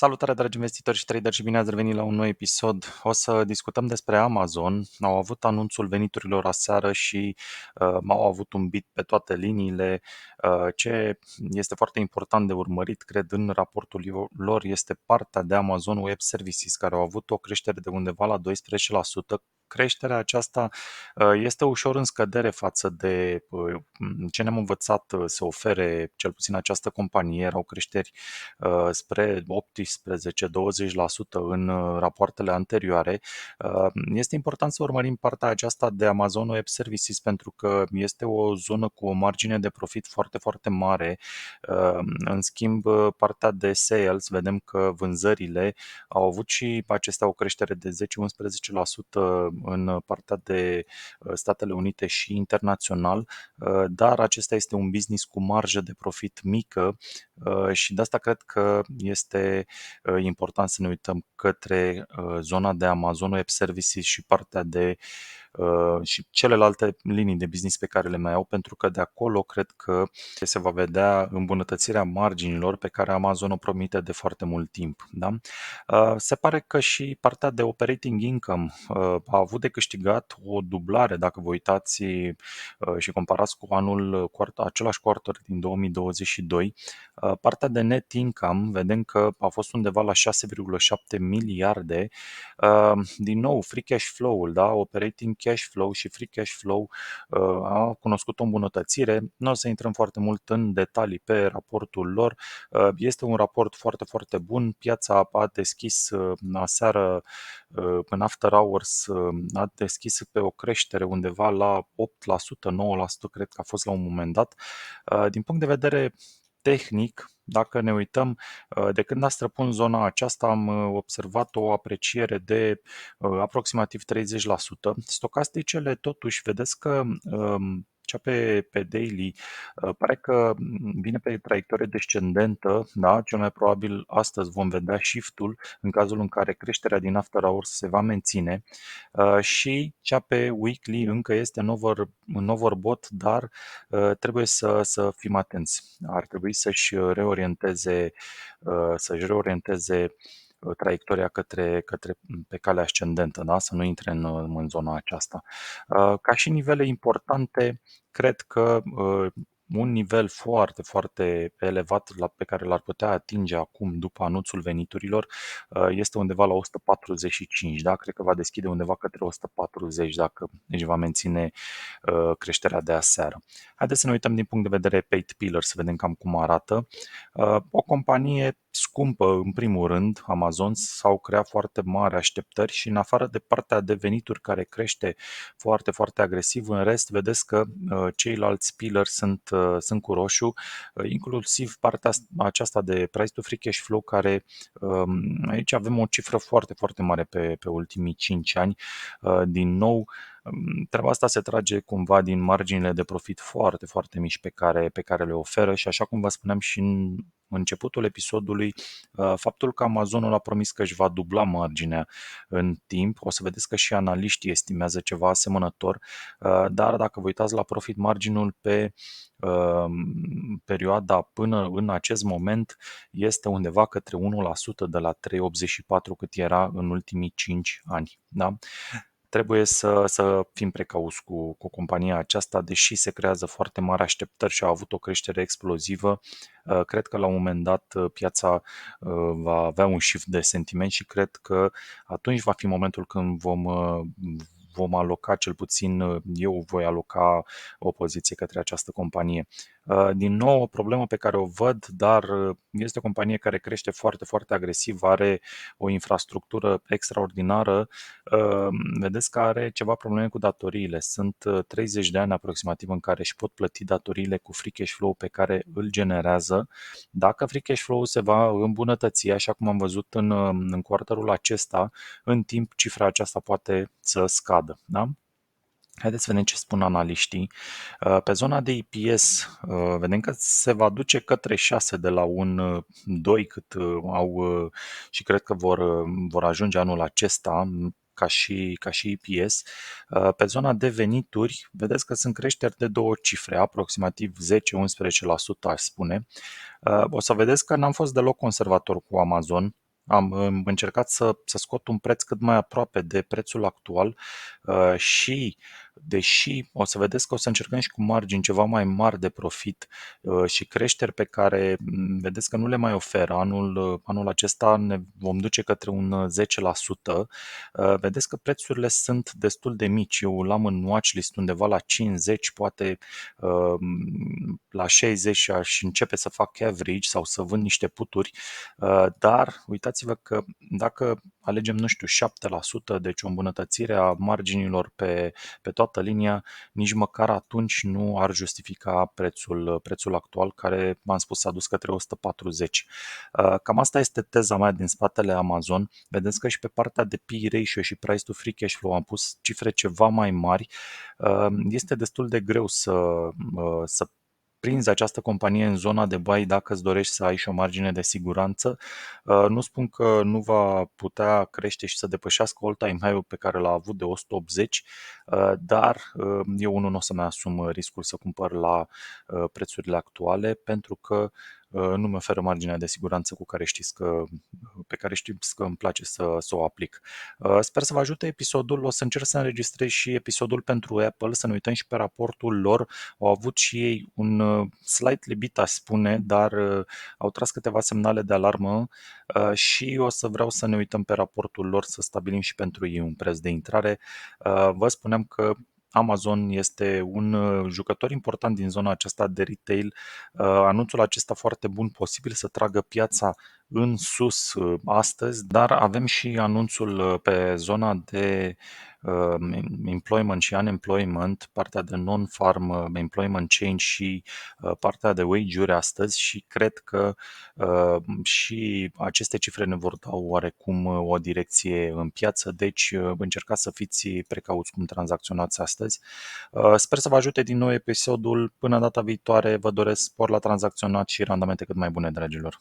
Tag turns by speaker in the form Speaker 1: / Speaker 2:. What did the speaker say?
Speaker 1: Salutare, dragi investitori și traderi, și bine ați revenit la un nou episod. O să discutăm despre Amazon. Au avut anunțul veniturilor aseară și au avut un beat pe toate liniile. Ce este foarte important de urmărit, cred, în raportul lor este partea de Amazon Web Services, care au avut o creștere de undeva la 12%. Creșterea aceasta este ușor în scădere față de ce ne-am învățat să ofere cel puțin această companie. Erau creșteri spre 18-20% în rapoartele anterioare. Este important să urmărim partea aceasta de Amazon Web Services pentru că este o zonă cu o margine de profit foarte, foarte mare. În schimb, partea de sales, vedem că vânzările au avut și acestea o creștere de 10-11% în partea de Statele Unite și internațional, dar acesta este un business cu marjă de profit mică și de asta cred că este important să ne uităm către zona de Amazon Web Services și partea de și celelalte linii de business pe care le mai au, pentru că de acolo cred că se va vedea îmbunătățirea marginilor pe care Amazon o promite de foarte mult timp. Da? Se pare că și partea de operating income a avut de câștigat o dublare, dacă vă uitați și comparați cu același quarter din 2022. Partea de net income, vedem că a fost undeva la 6,7 miliarde. Din nou, free cash flow-ul, da? Operating cash flow și free cash flow a cunoscut o îmbunătățire. Nu o să intrăm foarte mult în detalii pe raportul lor. Este un raport foarte, foarte bun. Piața a deschis aseară în after hours, a deschis pe o creștere undeva la 8%, 9%, cred că a fost la un moment dat. Din punct de vedere tehnic, dacă ne uităm, de când a străpuns zona aceasta am observat o apreciere de aproximativ 30%. Stocasticele totuși vedeți că cea pe daily pare că vine pe traiectorie descendentă, da? Cel mai probabil astăzi vom vedea shift-ul în cazul în care creșterea din after hours se va menține și cea pe weekly încă este în overbought, dar trebuie să fim atenți. Ar trebui să-și reorienteze traiectoria către pe calea ascendentă, da? Să nu intre în zona aceasta. Ca și nivele importante, cred că un nivel foarte, foarte elevat pe care l-ar putea atinge acum după anunțul veniturilor este undeva la 145, da? Cred că va deschide undeva către 140 dacă își va menține creșterea de aseară. Haideți să ne uităm din punct de vedere paid pillar, să vedem cam cum arată. O companie scumpă, în primul rând, Amazon, s-au creat foarte mari așteptări și în afară de partea de venituri care crește foarte, foarte agresiv, în rest vedeți că ceilalți pillar sunt cu roșu, inclusiv partea aceasta de price to free cash flow, care aici avem o cifră foarte, foarte mare pe ultimii 5 ani. Din nou, treaba asta se trage cumva din marginile de profit foarte, foarte mici pe care le oferă și așa cum vă spuneam și în începutul episodului, faptul că Amazonul a promis că își va dubla marginea în timp, o să vedeți că și analiștii estimează ceva asemănător, dar dacă vă uitați la profit marginul pe perioada până în acest moment este undeva către 1% de la 3,84 cât era în ultimii 5 ani. Da? Trebuie să fim precauți cu compania aceasta, deși se creează foarte mari așteptări și a avut o creștere explozivă. Cred că la un moment dat piața va avea un shift de sentiment și cred că atunci va fi momentul când vom aloca, cel puțin eu voi aloca o poziție către această companie. Din nou, o problemă pe care o văd, dar este o companie care crește foarte, foarte agresiv, are o infrastructură extraordinară. Vedeți că are ceva probleme cu datoriile. Sunt 30 de ani aproximativ în care își pot plăti datoriile cu free cash flow pe care îl generează. Dacă free cash flow se va îmbunătăți, așa cum am văzut în quarterul acesta, în timp cifra aceasta poate să scadă. Da? Haideți să vedem ce spun analiștii. Pe zona de EPS, vedem că se va duce către 6 de la un 2 cât au și cred că vor ajunge anul acesta ca și EPS. Pe zona de venituri, vedeți că sunt creșteri de două cifre, aproximativ 10-11% aș spune. O să vedeți că n-am fost deloc conservator cu Amazon. Am încercat să scot un preț cât mai aproape de prețul actual și deși o să vedeți că o să încercăm și cu margini ceva mai mari de profit și creșteri pe care vedeți că nu le mai oferă. Anul acesta ne vom duce către un 10%. Vedeți că prețurile sunt destul de mici. Eu l-am în watchlist undeva la 50, poate uh, la 60 și aș începe să fac average sau să vând niște puturi, dar uitați-vă că dacă alegem, nu știu, 7%, deci o îmbunătățire a marginilor pe toată linia, nici măcar atunci nu ar justifica prețul actual, care, v-am spus, s-a dus către 140. Cam asta este teza mea din spatele Amazon. Vedeți că și pe partea de P/E ratio și price to free cash flow am pus cifre ceva mai mari. Este destul de greu să prinzi această companie în zona de buy dacă îți dorești să ai și o margine de siguranță. Nu spun că nu va putea crește și să depășească all-time high-ul pe care l-a avut de 180, dar eu unul nu o să-mi asum riscul să cumpăr la prețurile actuale pentru că nu mi oferă marginea de siguranță pe care știți că îmi place să o aplic. Sper să vă ajute episodul. O să încerc să înregistrez și episodul pentru Apple, să ne uităm și pe raportul lor. Au avut și ei un slightly beat, aș spune, dar au tras câteva semnale de alarmă și o să vreau să ne uităm pe raportul lor, să stabilim și pentru ei un preț de intrare. Vă spuneam că Amazon este un jucător important din zona aceasta de retail. Anunțul acesta foarte bun, posibil să tragă piața în sus astăzi, dar avem și anunțul pe zona de employment și unemployment, partea de non-farm employment change și partea de wage-uri astăzi și cred că și aceste cifre ne vor da oarecum o direcție în piață, deci încercați să fiți precauți cum tranzacționați astăzi. Sper să vă ajute din nou episodul. Până data viitoare, vă doresc spor la tranzacționat și randamente cât mai bune, dragilor!